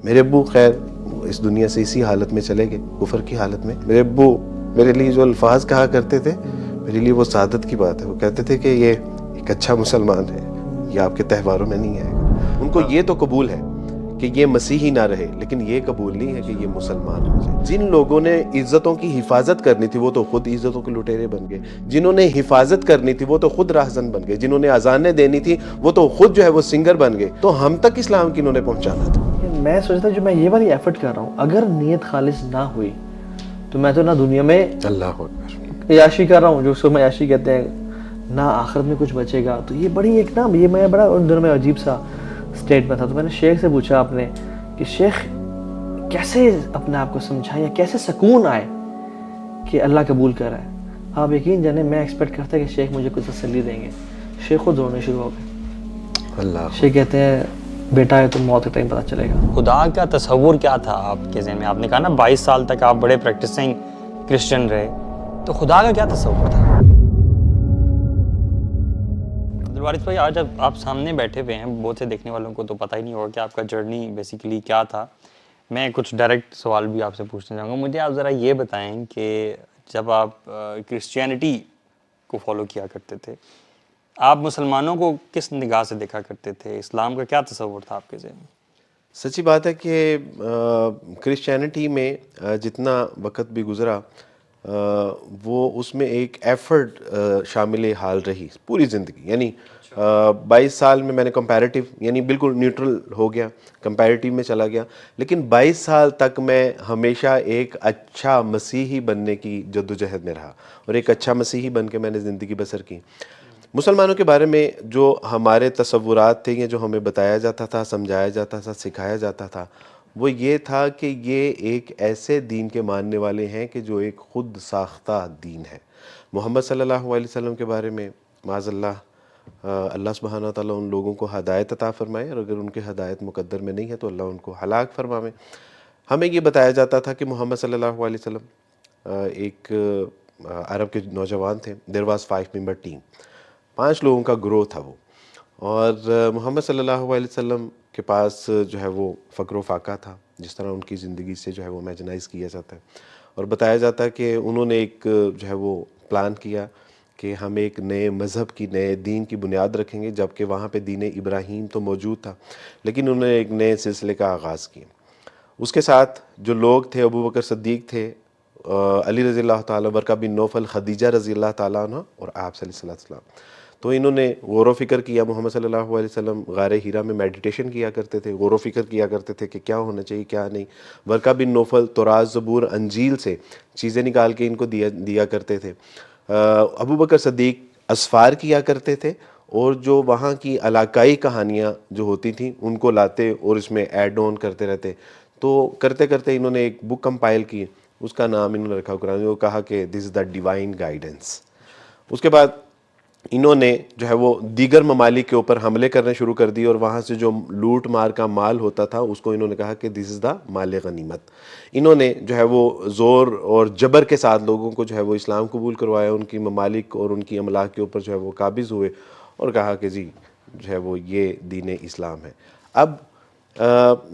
میرے ابو خیر اس دنیا سے اسی حالت میں چلے گئے، کفر کی حالت میں. میرے ابو میرے لیے جو الفاظ کہا کرتے تھے میرے لیے وہ سعادت کی بات ہے. وہ کہتے تھے کہ یہ ایک اچھا مسلمان ہے، یہ آپ کے تہواروں میں نہیں آئے گا. ان کو یہ تو قبول ہے کہ یہ مسیحی نہ رہے، لیکن یہ قبول نہیں ہے کہ یہ مسلمان ہو جائے. جن لوگوں نے عزتوں کی حفاظت کرنی تھی وہ تو خود عزتوں کے لٹیرے بن گئے، جنہوں نے حفاظت کرنی تھی وہ تو خود راہزن بن گئے، جنہوں نے اذانیں دینی تھی وہ تو خود جو ہے وہ سنگر بن گئے. تو ہم تک اسلام کنہوں نے پہنچانا تھا؟ میں سوچتا جو میں یہ والی ایفرٹ کر رہا ہوں، اگر نیت خالص نہ ہوئی تو میں تو نہ دنیا میں اللہ اکبر عیاشی کر رہا ہوں، جو اس کو میں عیاشی کہتے ہیں، نہ آخرت میں کچھ بچے گا. تو یہ بڑی ایک نا، یہ میں بڑا ان دنوں میں عجیب سا اسٹیٹ میں تھا. تو میں نے شیخ سے پوچھا آپ نے کہ شیخ کیسے اپنے آپ کو سمجھائیں یا کیسے سکون آئے کہ اللہ قبول کر رہا ہے. آپ یقین جانے میں ایکسپیکٹ کرتا کہ شیخ مجھے کچھ تسلی دیں گے. شیخ خود رونے شروع ہو گئے. اللہ شیخ کہتے ہیں بیٹا ہے تو موت کے ٹائم پتہ چلے گا. خدا کا تصور کیا تھا آپ کے ذہن میں؟ آپ نے کہا نا 22 سال تک آپ بڑے پریکٹسنگ کرسچن رہے، تو خدا کا کیا تصور تھا؟ عبدالوارث بھائی، آج آپ سامنے بیٹھے ہوئے ہیں، بہت سے دیکھنے والوں کو تو پتہ ہی نہیں ہوگا کہ آپ کا جرنی بیسیکلی کیا تھا. میں کچھ ڈائریکٹ سوال بھی آپ سے پوچھنا چاہوں گا. مجھے آپ ذرا یہ بتائیں کہ جب آپ کرسچینٹی کو فالو کیا کرتے تھے، آپ مسلمانوں کو کس نگاہ سے دیکھا کرتے تھے؟ اسلام کا کیا تصور تھا آپ کے ذہن میں؟ سچی بات ہے کہ کرسچینٹی میں جتنا وقت بھی گزرا وہ اس میں ایک ایفرٹ شامل حال رہی پوری زندگی. یعنی 22 سال میں نے کمپیریٹیو یعنی بالکل نیوٹرل ہو گیا، کمپیریٹیو میں چلا گیا، لیکن 22 سال تک میں ہمیشہ ایک اچھا مسیحی بننے کی جدوجہد میں رہا اور ایک اچھا مسیحی بن کے میں نے زندگی بسر کی. مسلمانوں کے بارے میں جو ہمارے تصورات تھے یا جو ہمیں بتایا جاتا تھا، سمجھایا جاتا تھا، سکھایا جاتا تھا، وہ یہ تھا کہ یہ ایک ایسے دین کے ماننے والے ہیں کہ جو ایک خود ساختہ دین ہے. محمد صلی اللہ علیہ وسلم کے بارے میں معاذ اللہ اللہ سبحانہ تعالیٰ ان لوگوں کو ہدایت عطا فرمائے، اور اگر ان کے ہدایت مقدر میں نہیں ہے تو اللہ ان کو ہلاک فرمائے. ہمیں یہ بتایا جاتا تھا کہ محمد صلی اللہ علیہ وسلم ایک عرب کے نوجوان تھے. دیر واز 5 ممبر ٹیم، 5 لوگوں کا گروہ تھا وہ. اور محمد صلی اللہ علیہ وسلم کے پاس جو ہے وہ فقر و فاقہ تھا، جس طرح ان کی زندگی سے جو ہے وہ امیجنائز کیا جاتا ہے. اور بتایا جاتا ہے کہ انہوں نے ایک جو ہے وہ پلان کیا کہ ہم ایک نئے مذہب کی، نئے دین کی بنیاد رکھیں گے، جبکہ وہاں پہ دین ابراہیم تو موجود تھا، لیکن انہوں نے ایک نئے سلسلے کا آغاز کیا. اس کے ساتھ جو لوگ تھے، ابو بکر صدیق تھے، علی رضی اللہ تعالیٰ، ورقہ بن نوفل، خدیجہ رضی اللہ تعالیٰ عنہ، اور آپ صلی اللہ علیہ وسلم. تو انہوں نے غور و فکر کیا. محمد صلی اللہ علیہ وسلم غار ہیرا میں میڈیٹیشن کیا کرتے تھے، غور و فکر کیا کرتے تھے کہ کیا ہونا چاہیے کیا نہیں. ورقہ بن نوفل تورات، زبور، انجیل سے چیزیں نکال کے ان کو دیا کرتے تھے. ابو بکر صدیق اسفار کیا کرتے تھے، اور جو وہاں کی علاقائی کہانیاں جو ہوتی تھیں ان کو لاتے اور اس میں ایڈ آن کرتے رہتے. تو کرتے کرتے انہوں نے ایک بک کمپائل کی، اس کا نام انہوں نے رکھا قرآن. وہ کہا کہ دس از دا ڈیوائن گائیڈنس. اس کے بعد انہوں نے جو ہے وہ دیگر ممالک کے اوپر حملے کرنے شروع کر دی، اور وہاں سے جو لوٹ مار کا مال ہوتا تھا اس کو انہوں نے کہا کہ دس از دا مال غنیمت. انہوں نے جو ہے وہ زور اور جبر کے ساتھ لوگوں کو جو ہے وہ اسلام قبول کروایا، ان کی ممالک اور ان کی املاک کے اوپر جو ہے وہ قابض ہوئے، اور کہا کہ جی جو ہے وہ یہ دین اسلام ہے. اب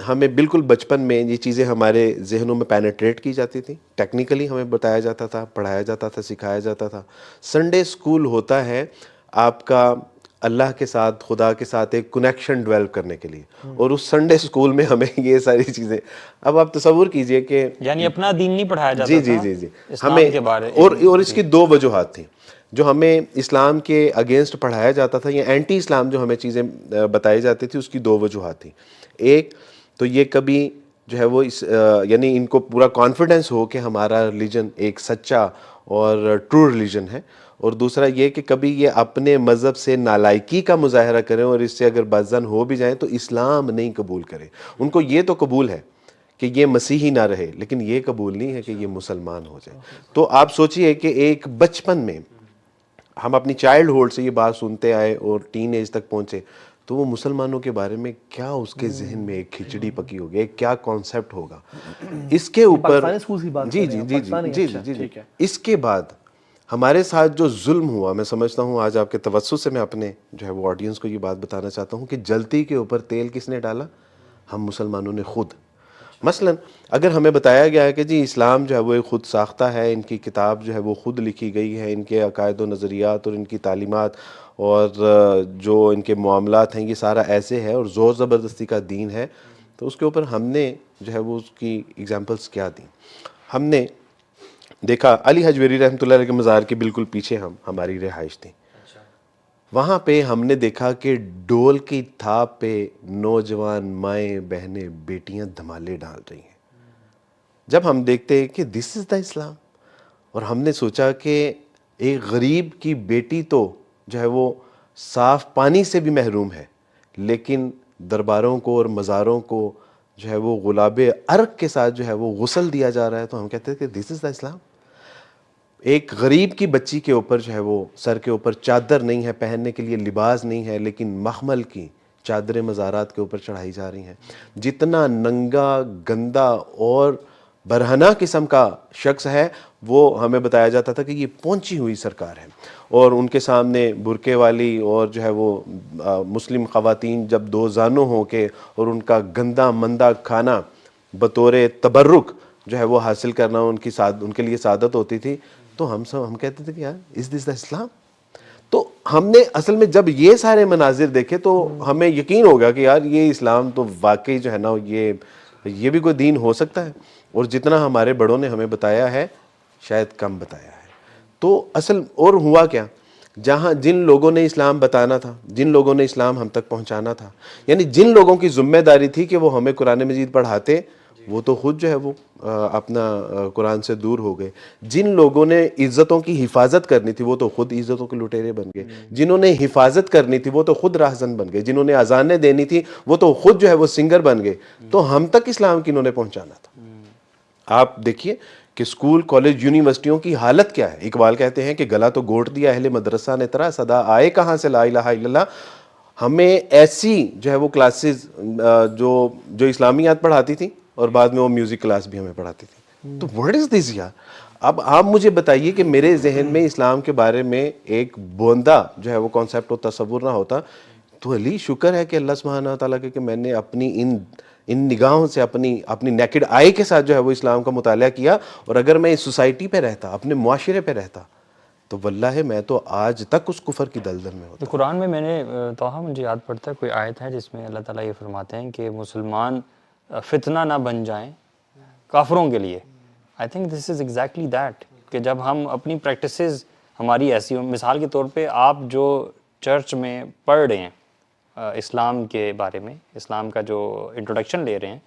ہمیں بالکل بچپن میں یہ چیزیں ہمارے ذہنوں میں پینیٹریٹ کی جاتی تھیں، ٹیکنیکلی ہمیں بتایا جاتا تھا، پڑھایا جاتا تھا، سکھایا جاتا تھا. سنڈے اسکول ہوتا ہے آپ کا اللہ کے ساتھ، خدا کے ساتھ ایک کنیکشن ڈیولپ کرنے کے لیے، اور اس سنڈے اسکول میں ہمیں یہ ساری چیزیں، اب آپ تصور کیجئے کہ یعنی اپنا دین نہیں پڑھایا جاتا جی تھا جی جی اسلام ہمیں، کے بارے. اور اس کی 2 وجوہات تھیں جو ہمیں اسلام کے اگینسٹ پڑھایا جاتا تھا، یا اینٹی اسلام جو ہمیں چیزیں بتائی جاتی تھی، اس کی 2 وجوہات تھیں. ایک تو یہ کبھی جو ہے وہ یعنی ان کو پورا کانفیڈنس ہو کہ ہمارا ریلیجن ایک سچا اور ٹرو ریلیجن ہے، اور دوسرا یہ کہ کبھی یہ اپنے مذہب سے نالائکی کا مظاہرہ کریں اور اس سے اگر بدظن ہو بھی جائیں تو اسلام نہیں قبول کریں. ان کو یہ تو قبول ہے کہ یہ مسیحی نہ رہے، لیکن یہ قبول نہیں ہے کہ یہ مسلمان ہو جائے. تو آپ سوچئے کہ ایک بچپن میں ہم اپنی چائلڈ ہوڈ سے یہ بات سنتے آئے اور ٹین ایج تک پہنچے، تو وہ مسلمانوں کے بارے میں کیا اس کے ذہن میں ایک کھچڑی پکی ہوگی، ایک کیا کانسیپٹ ہوگا. اس کے اوپر پاکستانی اسکول کی بات جی کر رہے جی ہیں جی پاکستانی، جی اچھا جی جی ٹھیک ہے. اس کے بعد ہمارے ساتھ جو ظلم ہوا، میں سمجھتا ہوں آج آپ کے توسط سے میں اپنے جو ہے وہ آڈینس کو یہ بات بتانا چاہتا ہوں کہ جلتی کے اوپر تیل کس نے ڈالا؟ ہم مسلمانوں نے خود. مثلاً اگر ہمیں بتایا گیا ہے کہ جی اسلام جو ہے وہ ایک خود ساختہ ہے، ان کی کتاب جو ہے وہ خود لکھی گئی ہے، ان کے عقائد و نظریات اور ان کی تعلیمات اور جو ان کے معاملات ہیں یہ سارا ایسے ہے اور زور زبردستی کا دین ہے، تو اس کے اوپر ہم نے جو ہے وہ اس کی ایگزامپلس کیا دیں؟ ہم نے دیکھا علی حجویری رحمۃ اللہ علیہ کے مزار کے بالکل پیچھے ہماری رہائش تھی، وہاں پہ ہم نے دیکھا کہ ڈول کی تھاپ پہ نوجوان مائیں بہنیں بیٹیاں دھمالے ڈال رہی ہیں. جب ہم دیکھتے ہیں کہ دس از دا اسلام، اور ہم نے سوچا کہ ایک غریب کی بیٹی تو جو ہے وہ صاف پانی سے بھی محروم ہے، لیکن درباروں کو اور مزاروں کو جو ہے وہ گلاب عرق کے ساتھ جو ہے وہ غسل دیا جا رہا ہے، تو ہم کہتے ہیں کہ دس از دا اسلام. ایک غریب کی بچی کے اوپر جو ہے وہ سر کے اوپر چادر نہیں ہے، پہننے کے لیے لباس نہیں ہے، لیکن مخمل کی چادریں مزارات کے اوپر چڑھائی جا رہی ہیں. جتنا ننگا گندا اور برہنہ قسم کا شخص ہے وہ ہمیں بتایا جاتا تھا کہ یہ پہنچی ہوئی سرکار ہے، اور ان کے سامنے برقعے والی اور جو ہے وہ مسلم خواتین جب دو زانوں ہو کے اور ان کا گندا مندہ کھانا بطور تبرک جو ہے وہ حاصل کرنا ان کے لیے سعادت ہوتی تھی، تو ہم کہتے تھے کہ یار از دس دا اسلام؟ تو ہم نے اصل میں جب یہ سارے مناظر دیکھے تو ہمیں یقین ہو گیا کہ یار یہ اسلام تو واقعی جو ہے نا یہ بھی کوئی دین ہو سکتا ہے، اور جتنا ہمارے بڑوں نے ہمیں بتایا ہے شاید کم بتایا ہے. تو اصل اور ہوا کیا، جن لوگوں نے اسلام بتانا تھا، جن لوگوں نے اسلام ہم تک پہنچانا تھا، یعنی جن لوگوں کی ذمہ داری تھی کہ وہ ہمیں قرآن مجید پڑھاتے، وہ تو خود جو ہے وہ اپنا قرآن سے دور ہو گئے. جن لوگوں نے عزتوں کی حفاظت کرنی تھی وہ تو خود عزتوں کے لٹیرے بن گئے. جنہوں نے حفاظت کرنی تھی وہ تو خود راہزن بن گئے. جنہوں نے اذانیں دینی تھی وہ تو خود جو ہے وہ سنگر بن گئے. تو ہم تک اسلام کنہوں نے پہنچانا تھا؟ آپ دیکھیے کہ اسکول کالج یونیورسٹیوں کی حالت کیا ہے. اقبال کہتے ہیں کہ گلا تو گھونٹ دیا اہل مدرسہ نے ترا، صدا آئے کہاں سے لا الہ الا اللہ. ہمیں ایسی جو ہے وہ کلاسز جو اسلامیات پڑھاتی تھی اور بعد میں وہ میوزک کلاس بھی ہمیں پڑھاتی تھی. تو what is this یار؟ اب آپ مجھے بتائیے کہ میرے ذہن میں اسلام کے بارے میں ایک بوندا جو ہے وہ کانسیپٹ و تصور نہ ہوتا تو علی شکر ہے کہ اللہ سبحانہ تعالیٰ کہ میں نے اپنی ان نگاہوں سے اپنی نیکڈ آئی کے ساتھ جو ہے وہ اسلام کا مطالعہ کیا. اور اگر میں اس سوسائٹی پہ رہتا، اپنے معاشرے پہ رہتا، تو واللہ میں تو آج تک اس کفر کی دلدل میں ہوتا. تو قرآن میں نے توہا مجھے یاد پڑتا ہے کوئی آیت ہے جس میں اللہ تعالیٰ یہ فرماتے ہیں کہ مسلمان فتنہ نہ بن جائیں کافروں کے لیے. I think this is exactly that, کہ جب ہم اپنی پریکٹسز ہماری ایسی ہوں، مثال کے طور پہ آپ جو چرچ میں پڑھ رہے ہیں اسلام کے بارے میں، اسلام کا جو انٹروڈکشن لے رہے ہیں،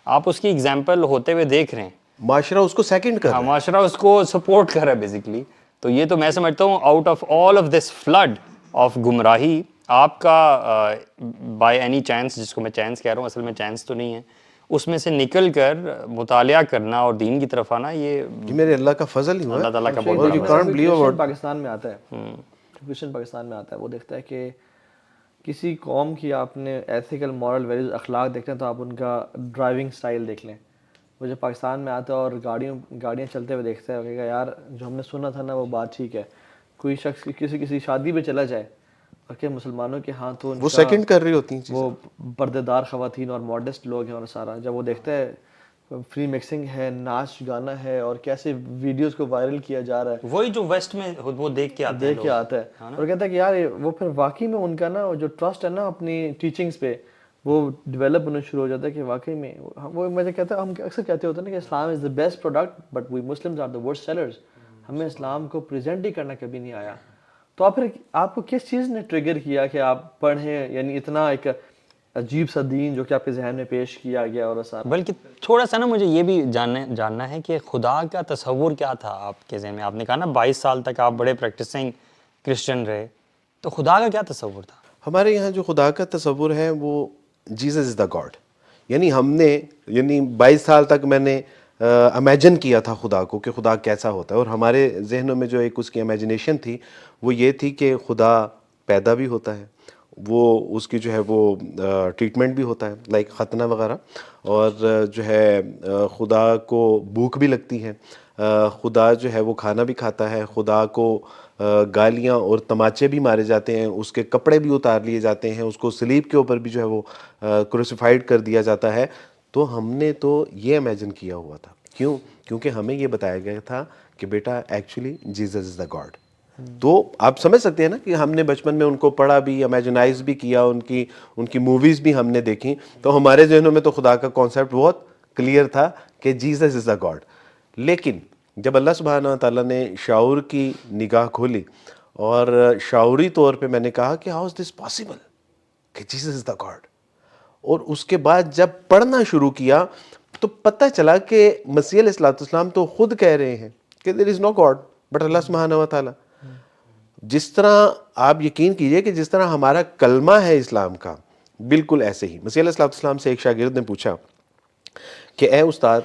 آپ اس کی ایگزامپل ہوتے ہوئے دیکھ رہے ہیں، معاشرہ اس کو سیکنڈ کر رہا ہے. معاشرہ اس کو سپورٹ کر رہا ہے بیسیکلی. تو یہ تو میں سمجھتا ہوں out of all of this flood of گمراہی، آپ کا بائی اینی چانس، جس کو میں چانس کہہ رہا ہوں اصل میں چانس تو نہیں ہے، اس میں سے نکل کر مطالعہ کرنا اور دین کی طرف آنا، یہ میرے اللہ کا فضل ہی ہوا اللہ ہے. تعالیٰ کا بہت اور بڑا you can't believe about Pakistan میں آتا ہے، کرسچن پاکستان میں آتا ہے، وہ دیکھتا ہے کہ کسی قوم کی آپ نے ایتھیکل مورل ویلیوز اخلاق دیکھتے ہیں تو آپ ان کا ڈرائیونگ سٹائل دیکھ لیں. وہ جب پاکستان میں آتا ہے اور گاڑیاں چلتے ہوئے دیکھتا ہے، وہ کہے گا یار جو ہم نے سنا تھا نا وہ بات ٹھیک ہے. کوئی شخص کسی شادی پہ چلا جائے اور کہ مسلمانوں کے ہاں تو وہ سیکنڈ کر رہی ہوتی ہیں، وہ پردے دار خواتین اور ماڈسٹ لوگ ہیں، اور سارا جب وہ دیکھتا ہے فری مکسنگ ہے، ناچ گانا ہے، اور کیسے ویڈیوز کو وائرل کیا جا رہا ہے، وہی جو ویسٹ میں وہ دیکھ کے آتا ہے اور کہتا ہے کہ یار وہ پھر واقعی میں ان کا نا جو ٹرسٹ ہے نا اپنی ٹیچنگز پہ وہ ڈیولپ ہونا شروع ہو جاتا ہے کہ واقعی میں وہ مجھے کہتا ہے، ہم اکثر کہتے ہوتے ہیں نا کہ Islam is the best product but we Muslims are the worst sellers. ہمیں اسلام کو پریزنٹ ہی کرنا کبھی نہیں آیا. تو آپ کو کس چیز نے ٹریگر کیا کہ آپ پڑھیں، یعنی اتنا ایک عجیب سا دین جو کہ آپ کے ذہن میں پیش کیا گیا اور سارا؟ بلکہ تھوڑا سا نا مجھے یہ بھی جاننا ہے کہ خدا کا تصور کیا تھا آپ کے ذہن میں. آپ نے کہا نا 22 سال تک آپ بڑے پریکٹسنگ کرسچن رہے، تو خدا کا کیا تصور تھا؟ ہمارے یہاں جو خدا کا تصور ہے وہ جیزس از دا گاڈ. یعنی ہم نے 22 سال تک میں نے امیجن کیا تھا خدا کو کہ خدا کیسا ہوتا ہے، اور ہمارے ذہنوں میں جو ایک اس کی امیجنیشن تھی وہ یہ تھی کہ خدا پیدا بھی ہوتا ہے، وہ اس کی جو ہے وہ ٹریٹمنٹ بھی ہوتا ہے لائک ختنہ وغیرہ، اور جو ہے خدا کو بھوک بھی لگتی ہے، خدا جو ہے وہ کھانا بھی کھاتا ہے، خدا کو گالیاں اور تماچے بھی مارے جاتے ہیں، اس کے کپڑے بھی اتار لیے جاتے ہیں، اس کو صلیب کے اوپر بھی جو ہے وہ کروسیفائڈ کر دیا جاتا ہے. تو ہم نے تو یہ امیجن کیا ہوا تھا. کیوں؟ کیونکہ ہمیں یہ بتایا گیا تھا کہ بیٹا actually Jesus is the God. تو آپ سمجھ سکتے ہیں نا کہ ہم نے بچپن میں ان کو پڑھا بھی, امیجنائز بھی کیا, ان کی موویز بھی ہم نے دیکھی, تو ہمارے ذہنوں میں تو خدا کا کانسیپٹ بہت کلیئر تھا کہ جیزس از دا گاڈ. لیکن جب اللہ سبحانہ و تعالیٰ نے شعور کی نگاہ کھولی اور شعوری طور پہ میں نے کہا کہ ہاؤ از دس پاسبل کہ جیزس از دا گاڈ, اور اس کے بعد جب پڑھنا شروع کیا تو پتہ چلا کہ مسیح علیہ الصلوۃ والسلام تو خود کہہ رہے ہیں کہ دیر از نو گاڈ بٹ اللہ سبحانہ و تعالیٰ. جس طرح آپ یقین کیجئے کہ جس طرح ہمارا کلمہ ہے اسلام کا, بالکل ایسے ہی مسیح علیہ الصلوۃ والسلام سے ایک شاگرد نے پوچھا کہ اے استاد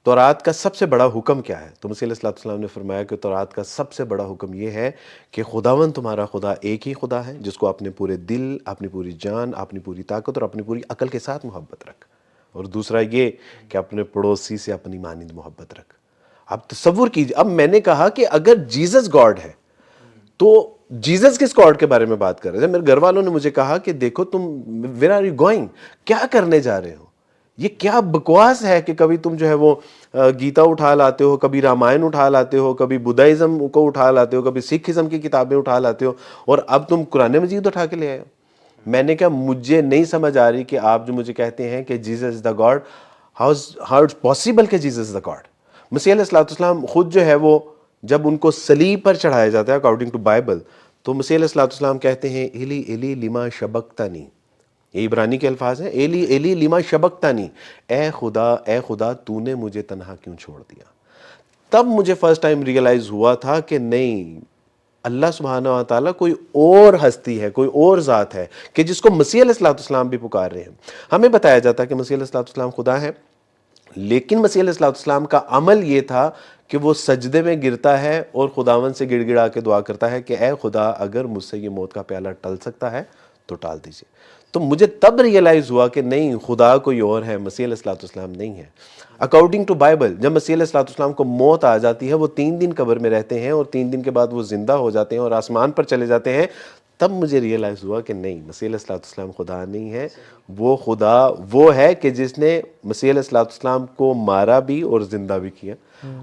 تورات کا سب سے بڑا حکم کیا ہے؟ تو مسیح علیہ الصلوۃ والسلام نے فرمایا کہ تورات کا سب سے بڑا حکم یہ ہے کہ خداوند تمہارا خدا ایک ہی خدا ہے جس کو اپنے پورے دل, اپنی پوری جان, اپنی پوری طاقت اور اپنی پوری عقل کے ساتھ محبت رکھ, اور دوسرا یہ کہ اپنے پڑوسی سے اپنی مانند محبت رکھ. اب تصور کیجیے, اب میں نے کہا کہ اگر جیزس گاڈ ہے تو جیزس کس گاڈ کے بارے میں بات کر رہے ہیں؟ میرے گھر والوں نے مجھے کہا کہ دیکھو تم ویئر آر یو گوئنگ, کیا کرنے جا رہے ہو, یہ کیا بکواس ہے کہ کبھی تم جو ہے وہ گیتا اٹھا لاتے ہو, کبھی رامائن اٹھا لاتے ہو, کبھی بدھائزم کو اٹھا لاتے ہو, کبھی سکھ ازم کی کتابیں اٹھا لاتے ہو, اور اب تم قرآن مجید اٹھا کے لے آئے ہو. میں نے کہا مجھے نہیں سمجھ آ رہی کہ آپ جو مجھے کہتے ہیں کہ Jesus is the God, how it's possible کہ جیزس از دا گاڈ. مسیح علیہ الصلوۃ والسلام خود جو ہے وہ جب ان کو صلیب پر چڑھایا جاتا ہے اکارڈنگ ٹو بائبل, تو مسیح علیہ الصلوۃ والسلام کہتے ہیں ایلی ایلی لما شبقتنی, یہ عبرانی کے الفاظ ہیں, ایلی ایلی لما شبقتنی, اے خدا تو نے مجھے تنہا کیوں چھوڑ دیا. تب مجھے فرسٹ ٹائم ریئلائز ہوا تھا کہ نہیں, اللہ سبحانہ و تعالیٰ کوئی اور ہستی ہے, کوئی اور ذات ہے کہ جس کو مسیح علیہ الصلوۃ والسلام بھی پکار رہے ہیں. ہمیں بتایا جاتا ہے کہ مسیح علیہ الصلوۃ والسلام خدا ہے, لیکن مسیح علیہ الصلوۃ والسلام کا عمل یہ تھا کہ وہ سجدے میں گرتا ہے اور خداوند سے گڑ گڑا کے دعا کرتا ہے کہ اے خدا اگر مجھ سے یہ موت کا پیالہ ٹل سکتا ہے تو ٹال دیجیے. تو مجھے تب ریئلائز ہوا کہ نہیں, خدا کوئی اور ہے, مسیح علیہ الصلوۃ والسلام نہیں ہے. اکارڈنگ ٹو بائبل جب مسیح علیہ الصلوۃ والسلام کو موت آ جاتی ہے, وہ 3 دن قبر میں رہتے ہیں اور 3 دن کے بعد وہ زندہ ہو جاتے ہیں اور آسمان پر چلے جاتے ہیں. تب مجھے ریئلائز ہوا کہ نہیں, مسیح علیہ الصلوۃ والسلام خدا نہیں ہے, وہ خدا وہ ہے کہ جس نے مسیح علیہ الصلوۃ والسلام کو مارا بھی اور زندہ بھی کیا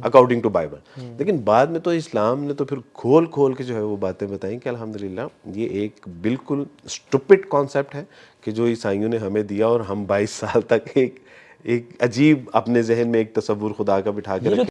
اکارڈنگ ٹو بائبل. لیکن بعد میں تو اسلام نے تو پھر کھول کھول کے جو ہے وہ باتیں بتائیں کہ الحمدللہ یہ ایک بالکل اسٹوپڈ کانسیپٹ ہے کہ جو عیسائیوں نے ہمیں دیا, اور ہم 22 سال تک ایک عجیب اپنے ذہن میں ایک تصور خدا کا بٹھا کے رکھے.